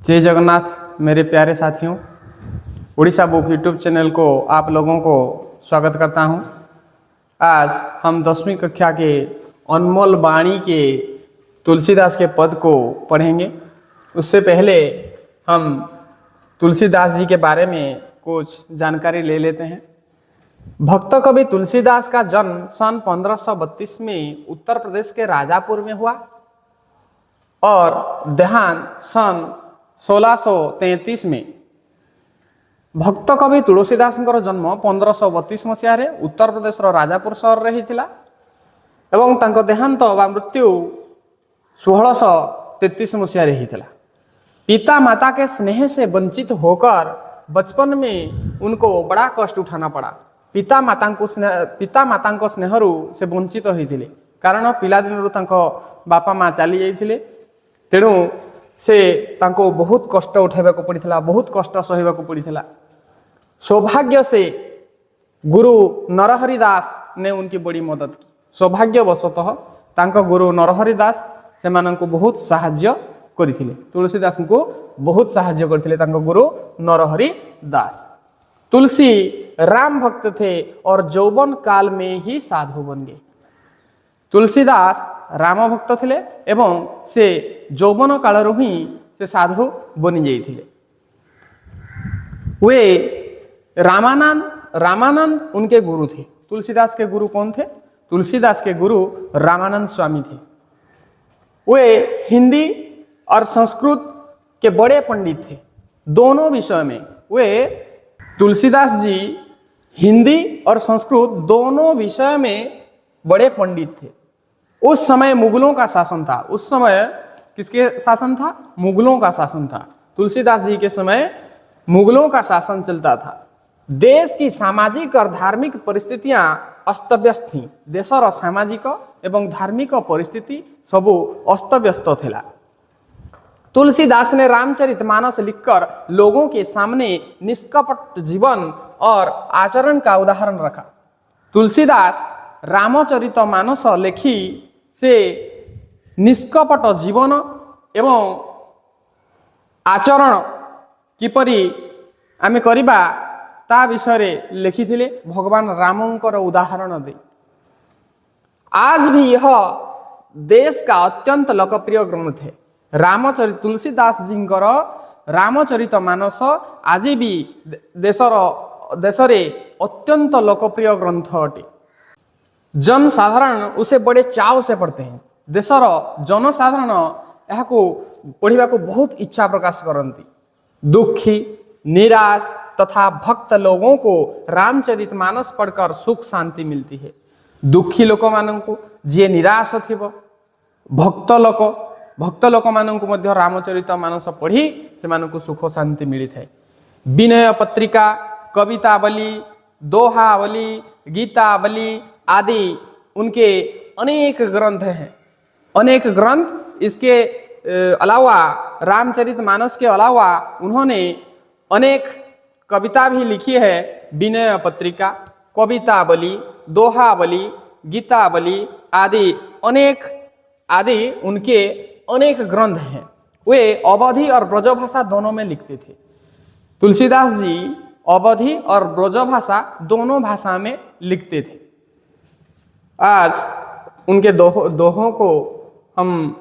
जय जगन्नाथ मेरे प्यारे साथियों, उड़ीसा बुक यूट्यूब चैनल को आप लोगों को स्वागत करता हूं। आज हम 10वीं कक्षा के अनमोल वाणी के तुलसीदास के पद को पढ़ेंगे। उससे पहले हम तुलसीदास जी के बारे में कुछ जानकारी ले लेते हैं। भक्त कवि तुलसीदास का जन्म सन 1532 में उत्तर प्रदेश के राजापुर में हुआ और देहांत सन 1633 में। भक्त कवि तुलसीदास जन्म 1532 मसीह उत्तर प्रदेश राजापुर सहर रही एवं तांको देहांत व मृत्यु 1633 मसीह रही। पिता माता के स्नेह से वंचित होकर बचपन में उनको बड़ा कष्ट उठाना पड़ा। पिता माता को स्नेहरू से वंचित होते कारण पिला दिन बापा माँ चली जाते, तेणु से तांको बहुत कष्ट उठाइबा को पड़ता, बहुत कष्ट सहबा को पड़ता। सौभाग्य से गुरु नरहरि दास ने उनकी बड़ी मदद की। सौभाग्यवशतः तांको गुरु नरहरि दास से माननको बहुत साहाय्य करथिले। तुलसीदास को बहुत साहाय्य करथिले तांको गुरु नरहरि दास। तुलसी राम भक्त थे और यौवन काल में ही साधु बन गए। तुलसीदास राम भक्त थे एवं से यौवन काल ही से साधु बनी जाइए। वे रामानंद उनके गुरु थे। तुलसीदास के गुरु कौन थे? तुलसीदास के गुरु रामानंद स्वामी थे। वे हिंदी और संस्कृत के बड़े पंडित थे, दोनों विषय में। वे तुलसीदास जी हिंदी और संस्कृत दोनों विषय में बड़े पंडित थे। उस समय मुगलों का शासन था। उस समय किसके शासन था? मुगलों का शासन था। तुलसीदास जी के समय मुगलों का शासन चलता था। देश की सामाजिक और धार्मिक परिस्थितियां अस्तव्यस्त थीं। देशर सामाजिक एवं धार्मिक परिस्थिति सबू अस्तव्यस्त थिला। तुलसीदास ने रामचरितमानस लिखकर लोगों के सामने निष्कपट जीवन और आचरण का उदाहरण रखा। तुलसीदास रामचरितमानस लेखी से निष्कपट जीवन एवं आचरण किपरि आमे करिबा ता विषय लिखिथिले भगवान रामंकर उदाहरण दे। आज भी यह देश का अत्यंत लोकप्रिय ग्रंथ है। तुलसीदास जी रामचरितमानस आज भी देशरे अत्यंत लोकप्रिय ग्रंथ अटे। जनसाधारण उसे बड़े चाव से पढ़ते हैं। देशर जनसाधारण यह पढ़ा को बहुत इच्छा प्रकाश करती। दुखी, निराश तथा भक्त लोगों को रामचरितमानस पढ़कर सुख शांति मिलती है। दुखी लोक मानू जी निराश थी, भक्त लोक मानू मध्य रामचरितमानस पढ़ी से सुख शांति मिलता है। विनय पत्रिका, कवितावली, दोहावली, गीतावली आदि उनके अनेक ग्रंथ हैं। अनेक ग्रंथ इसके अलावा रामचरितमानस के अलावा उन्होंने अनेक कविता भी लिखी है। विनय पत्रिका, कवितावली, दोहावली, गीतावली आदि उनके अनेक ग्रंथ हैं। वे अवधी और ब्रजभाषा दोनों में लिखते थे। तुलसीदास जी अवधी और ब्रजभाषा दोनों भाषा में लिखते थे। आज उनके दोहों को हम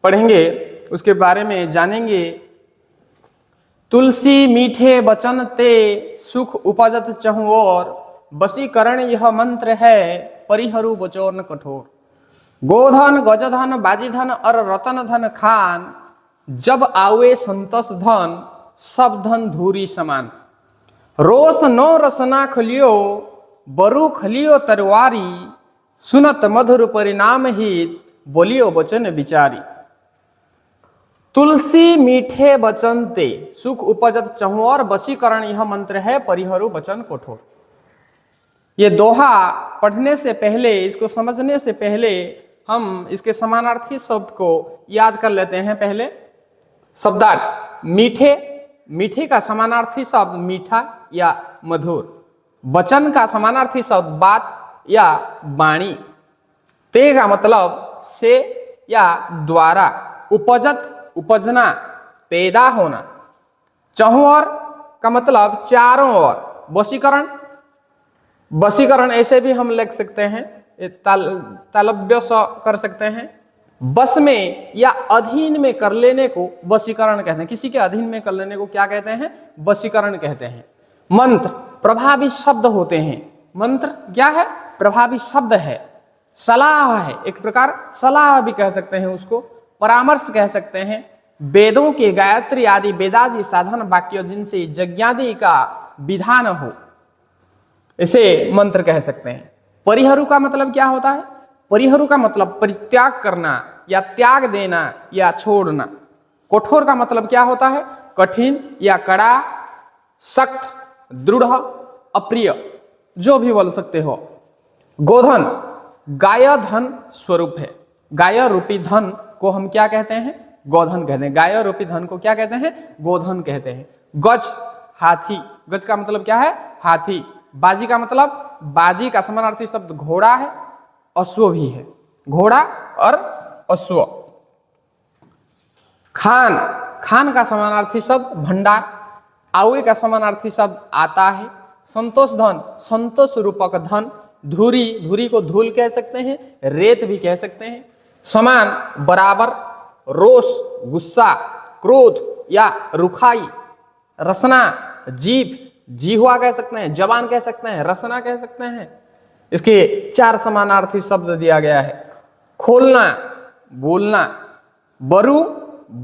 पढ़ेंगे, उसके बारे में जानेंगे। तुलसी मीठे बचन ते सुख उपजत चहु और, बसीकरण यह मंत्र है परिहरु बचोर न कठोर। गोधन गजधन बाजीधन और रतन धन खान, जब आवे संतस धन सब धन धूरी समान। रोस नो रसना खलियो बरु खलियो तरवारी, सुनत मधुर परिणाम हित बोलियो वचन विचारी। तुलसी मीठे बचन ते सुख उपजत चहु और, बसीकरण यह मंत्र है परिहरु वचन कठोर। ये दोहा पढ़ने से पहले, इसको समझने से पहले हम इसके समानार्थी शब्द को याद कर लेते हैं। पहले शब्दार्थ मीठे का समानार्थी शब्द मीठा या मधुर। वचन का समानार्थी शब्द बात या वाणी। ते का मतलब से या द्वारा। उपजत उपजना पैदा होना। चहुं ओर का मतलब चारों ओर। वशीकरण, वशीकरण ऐसे भी हम लिख सकते हैं, तालव्य स कर सकते हैं। बस में या अधीन में कर लेने को वशीकरण कहते हैं। किसी के अधीन में कर लेने को क्या कहते हैं? वशीकरण कहते हैं। मंत्र प्रभावी शब्द होते हैं। मंत्र क्या है? प्रभावी शब्द है। सलाह है, एक प्रकार सलाह भी कह सकते हैं उसको, परामर्श कह सकते हैं। वेदों के गायत्री आदि वेदादि साधन वाक्य जिनसे यज्ञादि का विधान हो, इसे मंत्र कह सकते हैं। परिहरू का मतलब क्या होता है? परिहरू का मतलब परित्याग करना या त्याग देना या छोड़ना। कठोर का मतलब क्या होता है? कठिन या कड़ा, सख्त, दृढ़, अप्रिय, जो भी बोल सकते हो। गोधन गाय धन स्वरूप है। गाय रूपी धन को हम क्या कहते हैं? गोधन कहते हैं। गाय रूपी धन को क्या कहते हैं? गोधन कहते हैं। गज हाथी, गज का मतलब क्या है? हाथी। बाजी का मतलब, बाजी का समानार्थी शब्द घोड़ा है, अश्व भी है। घोड़ा और अश्व। खान, खान का समानार्थी शब्द भंडार। आवे का समानार्थी शब्द आता है। संतोष धन, संतोष रूपक धन। धूरी, धूरी को धूल कह सकते हैं, रेत भी कह सकते हैं। समान, बराबर। रोष, गुस्सा, क्रोध या रुखाई। रसना, जीभ, जीहवा कह सकते हैं, जबान कह सकते हैं, रसना कह सकते हैं। इसके 4 समानार्थी शब्द दिया गया है। खोलना, बोलना। बरु,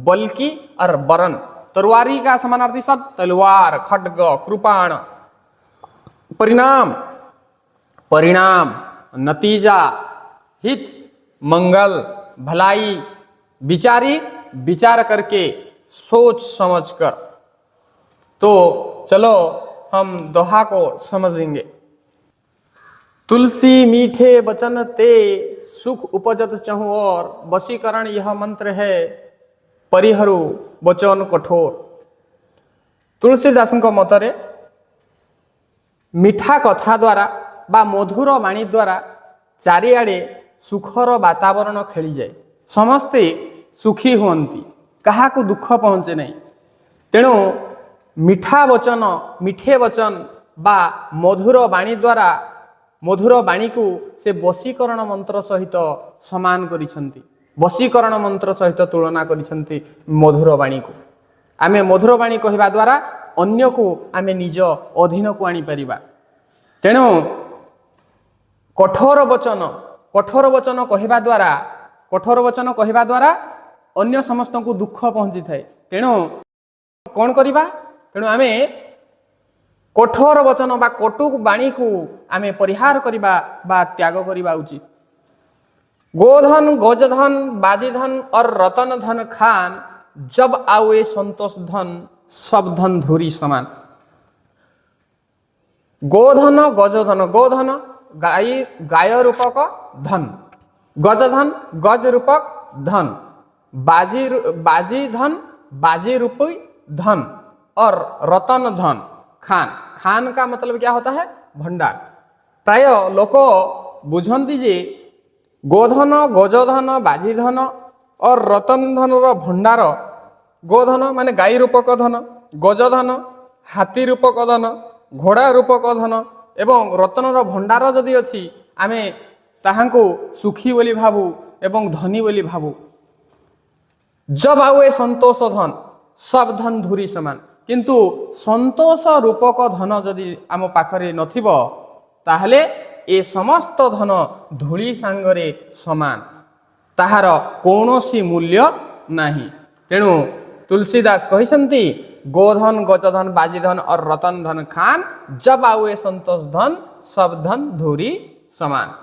बल्कि और बरन। तलवारी का समानार्थी शब्द तलवार, खड्ग, कृपाण। परिणाम, परिणाम, नतीजा, हित, मंगल, भलाई। विचारी, विचार करके, सोच समझकर। तो चलो हम दोहा को समझेंगे। तुलसी मीठे वचन ते, सुख उपजत चहुं ओर। वशीकरण यह मंत्र है, परिहरू वचन कठोर। तुलसीदासଙ୍କ ମତରେ ମିଠା କଥା ଦ୍ୱାରା ବା ମଧୁର ବାଣୀ ଦ୍ୱାରା ଚାରିଆଡ଼େ ସୁଖର ବାତାବରଣ ଖେଳିଯାଏ। ସମସ୍ତେ ସୁଖୀ ହୁଅନ୍ତି, କାହାକୁ ଦୁଃଖ ପହଞ୍ଚେ ନାହିଁ। ତେଣୁ ମିଠା ବଚନ, ମିଠେ ବଚନ ବା ମଧୁର ବାଣୀ ଦ୍ୱାରା, ମଧୁର ବାଣୀକୁ ସେ ବଶୀକରଣ ମନ୍ତ୍ର ସହିତ ସମାନ କରିଛନ୍ତି। ବଶୀକରଣ ମନ୍ତ୍ର ସହିତ ତୁଳନା କରିଛନ୍ତି ମଧୁର ବାଣୀକୁ। ଆମେ ମଧୁର ବାଣୀ କହିବା ଦ୍ୱାରା ଅନ୍ୟକୁ ଆମେ ନିଜ ଅଧୀନକୁ ଆଣିପାରିବା। ତେଣୁ କଠୋର ବଚନ, କଠୋର ବଚନ କହିବା ଦ୍ୱାରା, କଠୋର ବଚନ କହିବା ଦ୍ୱାରା ଅନ୍ୟ ସମସ୍ତଙ୍କୁ ଦୁଃଖ ପହଞ୍ଚିଥାଏ। ତେଣୁ କ'ଣ କରିବା? ତେଣୁ ଆମେ କଠୋର ବଚନ ବା କଟୁ ବାଣୀକୁ ଆମେ ପରିହାର କରିବା ବା ତ୍ୟାଗ କରିବା ଉଚିତ। गोधन, गोजधन, बाजीधन और रतन धन खान, जब आवे संतोष धन, सब धन धूरी समान। गोधन, गजधन, गोधन गाय, गाय रूपक धन। गजधन, गज रूपक धन। बाजी, बाजी धन, बाजी रूपी धन। और रतन धन खान। खान का मतलब क्या होता है? भंडार। प्राय लोक बुझंती जे गोधन, गजधन, बाजीधन और रतन धन भंडार। गोधन माने गाई रूपक धन, गजधन हाथी रूपक धन, घोड़ा रूपक धन एवं रतनर भंडार जदि अछि आमे ताहांको सुखी बोली भाबू एवं धनी बोली भाबू। जब आवे संतोष धन, सब धन धूरी समान। किंतु संतोष रूपक धन जदि आम पाखरे नथिबो ताहले ए समस्त धन धूली सांगरे समान, ताहार कौनसी मूल्य नहीं। तेणु तुलसीदास कहिसंती गोधन, गजधन, बाजीधन और रतन धन खान, जब आवे संतोष धन, सब धन धूरी समान।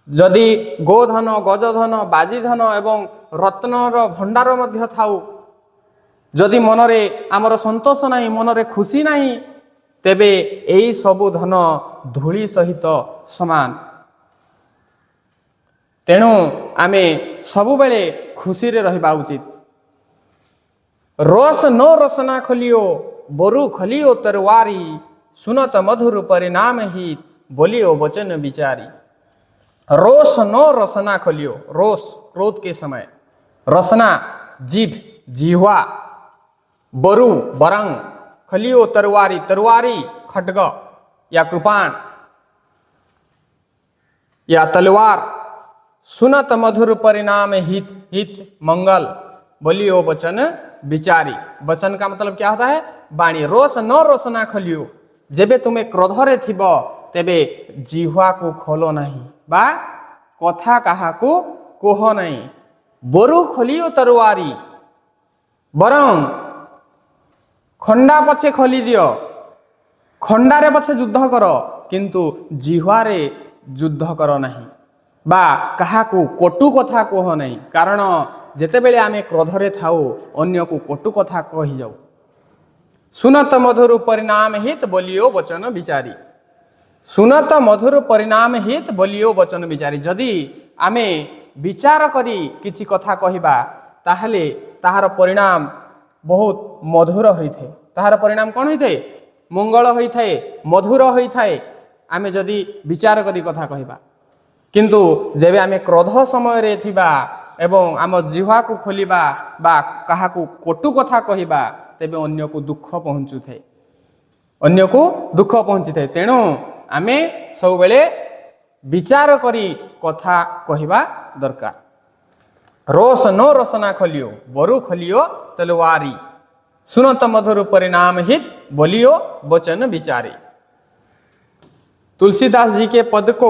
जदि गोधन, गजधन, बाजीधन एवं रत्नर भंडार मध्य थाउ, जदि मनरे आमर संतोष नहीं, मनरे खुशी नहीं, तेबे एई सबु धन धूली सहित समान। तेणु आमे सबु बेले खुशी रे रहिबा उचित। रोष नो रसना खोलियो, बोरु खोलियो तरवारी। सुनत मधुर परिणाम ही, बोलियो वचन विचारी। रोष नो रसना खोलियो, रोष क्रोध के समय, रसना जीभ, जिह्वा बरु बरंग, खलियो तरवारी, तरवारी खड्ग या कृपाण या तलवार, सुनत मधुर परिणाम हित, हित मंगल, बोलियो वचन विचारी। वचन का मतलब क्या होता है? बाणी। रोष न रोषना खलियो, जेबे तुम्हें क्रोधरे थिब तेबे जिह्वा को खोलो नहीं बा कथा कहा को कोह नहीं। बरु खलियो तरवारी, बरं खंडा पछे खोली दियो, खंडारे पछे युद्ध कर किंतु जिह्वारे युद्ध कर नहीं बा कहा को कटु कथा कह नहीं। कारण जेतेबेले आमे क्रोधरे थाऊ अन्य को कटु कथा कही जाऊ। सुनत मधुर परिणाम हित, बोलियो वचन विचारी। सुनत मधुर परिणाम हित, बोलियो वचन विचारी। जदि आमे विचार करी किछि कथा कहिबा ताहले ताहार परिणाम बहुत मधुर होइथे। ताहार परिणाम कौन होइथे? मंगल होइथे, मधुर होइथे। आमे जदि विचार करी कथा कहिबा, किंतु जेबे आमे क्रोध समय रे थिबा एवं आम जिह्वा को खोलिबा बा कहा को कटु कथा कहिबा तेबे अन्य को दुख पहुंचु थे, अन्य को दुख पहुंची थे। तेणु आमे सब बेले विचार करी कथा कहिबा दरकार। रोष न रोषना खलियो, बरु खलियो तलवारी, सुनत मधुर परिणाम हित, बोलियो वचन विचारी। तुलसीदास जी के पद को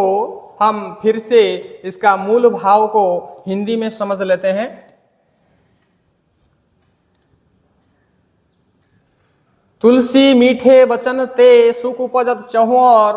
हम फिर से इसका मूल भाव को हिंदी में समझ लेते हैं। तुलसी मीठे वचन ते सुख उपजत चहुर,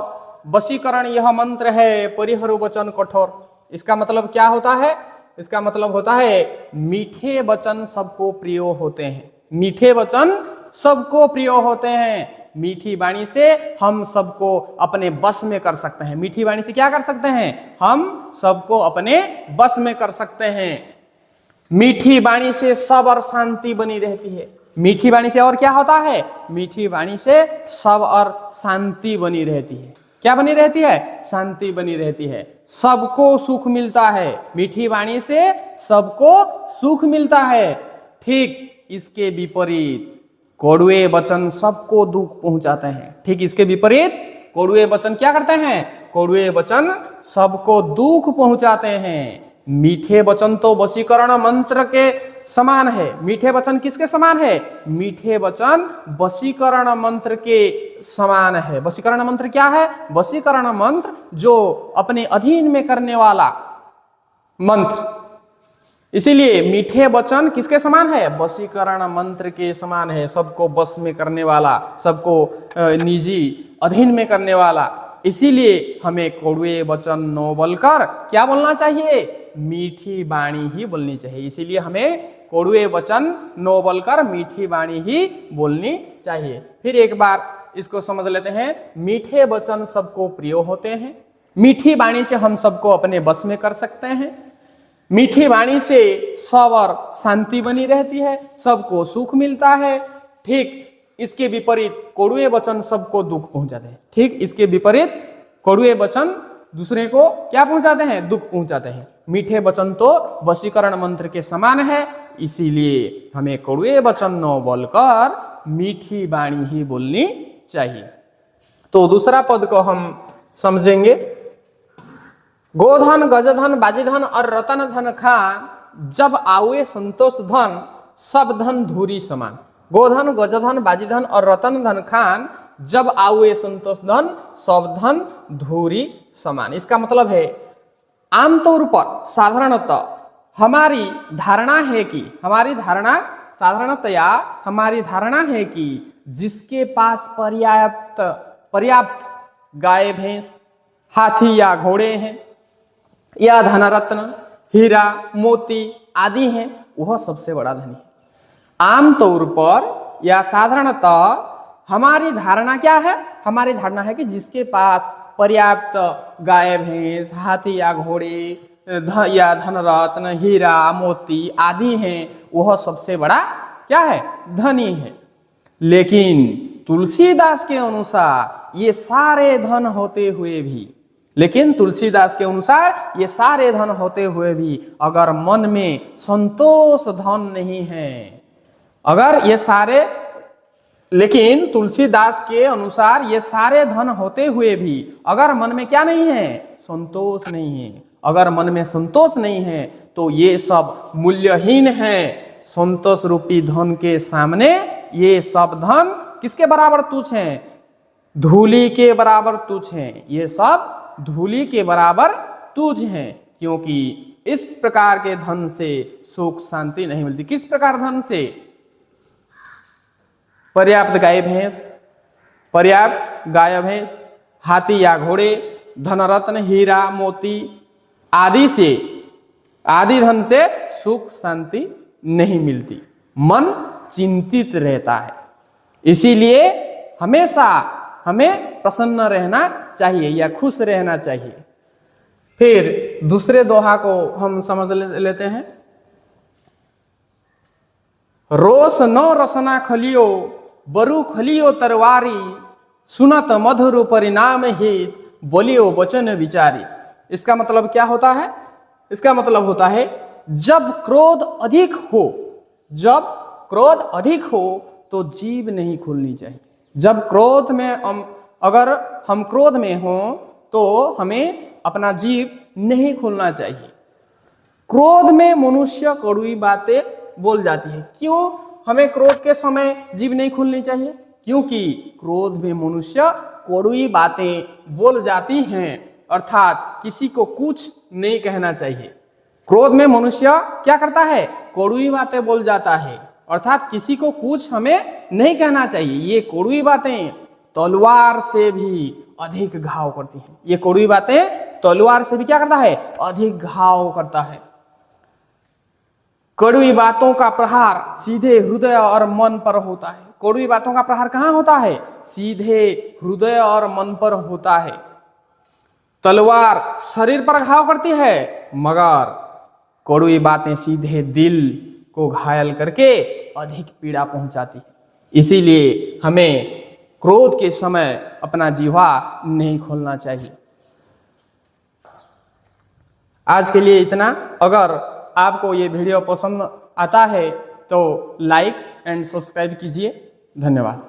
वशीकरण यह मंत्र है परिहरु वचन कठोर। इसका मतलब क्या होता है? इसका मतलब होता है मीठे वचन सबको प्रिय होते हैं। मीठे वचन सबको प्रिय होते हैं। मीठी वाणी से हम सबको अपने बस में कर सकते हैं। मीठी वाणी से क्या कर सकते हैं? हम सबको अपने बस में कर सकते हैं। मीठी वाणी से सब और शांति बनी रहती है। मीठी वाणी से और क्या होता है? मीठी वाणी से सब और शांति बनी रहती है। क्या बनी रहती है? शांति बनी रहती है। सबको सुख मिलता है। मीठी वाणी से सबको सुख मिलता है। ठीक इसके विपरीत कड़वे वचन सबको दुख पहुंचाते हैं। ठीक इसके विपरीत कड़वे वचन क्या करते हैं? कड़वे वचन सबको दुख पहुंचाते हैं। मीठे वचन तो वशीकरण मंत्र के समान है। मीठे वचन किसके समान है? मीठे वचन वशीकरण मंत्र के समान है। वशीकरण मंत्र क्या है? वशीकरण मंत्र जो अपने अधीन में करने वाला मंत्र। इसीलिए मीठे वचन किसके समान है? वशीकरण मंत्र के समान है। सबको बस में करने वाला, सबको निजी अधीन में करने वाला। इसीलिए हमें कड़वे वचन न बोलकर क्या बोलना चाहिए? मीठी वाणी ही बोलनी चाहिए। इसीलिए हमें कड़वे वचन न बोलकर मीठी वाणी ही बोलनी चाहिए। फिर एक बार इसको समझ लेते हैं। मीठे वचन सबको प्रिय होते हैं। मीठी वाणी से हम सबको अपने बस में कर सकते हैं। मीठी वाणी से सब और शांति बनी रहती है, सबको सुख मिलता है। ठीक इसके विपरीत कड़वे वचन सबको दुख पहुंचाते हैं। ठीक इसके विपरीत कड़वे वचन दूसरे को क्या पहुंचाते हैं? दुख पहुंचाते हैं। मीठे वचन तो वशीकरण मंत्र के समान है। इसीलिए हमें कड़वे वचन न बोलकर मीठी वाणी ही बोलनी चाहिए। तो दूसरा पद को हम समझेंगे। गोधन, गजधन, बाजीधन और रतन धन खान, जब आवे संतोष धन, सब धन धूरी समान। गोधन, गजधन, बाजीधन और रतन धन खान, जब आवे संतोष धन, सब धन धूरी समान। इसका मतलब है आमतौर पर साधारणतः हमारी धारणा है कि हमारी धारणा है कि जिसके पास पर्याप्त गाय भैंस, हाथी या घोड़े हैं या धनरत्न, हीरा, मोती आदि हैं, वह सबसे बड़ा धनी है। आमतौर पर या साधारणतः हमारी धारणा क्या है? हमारी धारणा है कि जिसके पास पर्याप्त गाय भैंस, हाथी या घोड़े या धनरत्न, हीरा, मोती आदि हैं, वह सबसे बड़ा क्या है? धनी है। लेकिन तुलसीदास के अनुसार ये सारे धन होते हुए भी अगर मन में संतोष धन नहीं है, अगर ये सारे, लेकिन तुलसीदास के अनुसार ये सारे धन होते हुए भी अगर मन में क्या नहीं है, संतोष नहीं है, अगर मन में संतोष नहीं है तो ये सब मूल्यहीन है। संतोष रूपी धन के सामने ये सब धन किसके बराबर तुच्छ हैं? धूली के बराबर तुच्छ हैं। ये सब धूली के बराबर तुच्छ हैं, क्योंकि इस प्रकार के धन से सुख शांति नहीं मिलती। किस प्रकार धन से? पर्याप्त गाय भैंस, पर्याप्त गाय भैंस, हाथी या घोड़े, धनरत्न, हीरा मोती आदि से, आदि धन से सुख शांति नहीं मिलती। मन चिंतित रहता है। इसीलिए हमेशा हमें प्रसन्न रहना चाहिए या खुश रहना चाहिए। फिर दूसरे दोहा को हम समझ लेते हैं। रोष न रसना खलियो, बरु खलियो तरवारी, सुनत मधुर परिणाम हित, बोलियो वचन विचारी। इसका मतलब क्या होता है? इसका मतलब होता है जब क्रोध अधिक हो, जब क्रोध अधिक हो तो जीभ नहीं खोलनी चाहिए। जब क्रोध में अगर हम क्रोध में हो तो हमें अपना जीभ नहीं खोलना चाहिए। क्रोध में मनुष्य कड़वी बातें बोल जाती है। क्यों हमें क्रोध के समय जीभ नहीं खोलनी चाहिए? क्योंकि क्रोध में मनुष्य कड़वी बातें बोल जाती हैं, अर्थात किसी को कुछ नहीं कहना चाहिए। क्रोध में मनुष्य क्या करता है? कड़वी बातें बोल जाता है, अर्थात किसी को कुछ हमें नहीं कहना चाहिए। ये कड़वी बातें तलवार से भी अधिक घाव करती हैं। ये कड़वी बातें तलवार से भी क्या करता है? अधिक घाव करता है। कड़वी बातों का प्रहार सीधे हृदय और मन पर होता है। कड़वी बातों का प्रहार कहाँ होता है? सीधे हृदय और मन पर होता है। तलवार शरीर पर घाव करती है, मगर कड़वी बातें सीधे दिल को घायल करके अधिक पीड़ा पहुंचाती है। इसीलिए हमें क्रोध के समय अपना जीवा नहीं खोलना चाहिए। आज के लिए इतना। अगर आपको ये वीडियो पसंद आता है तो लाइक एंड सब्सक्राइब कीजिए। धन्यवाद।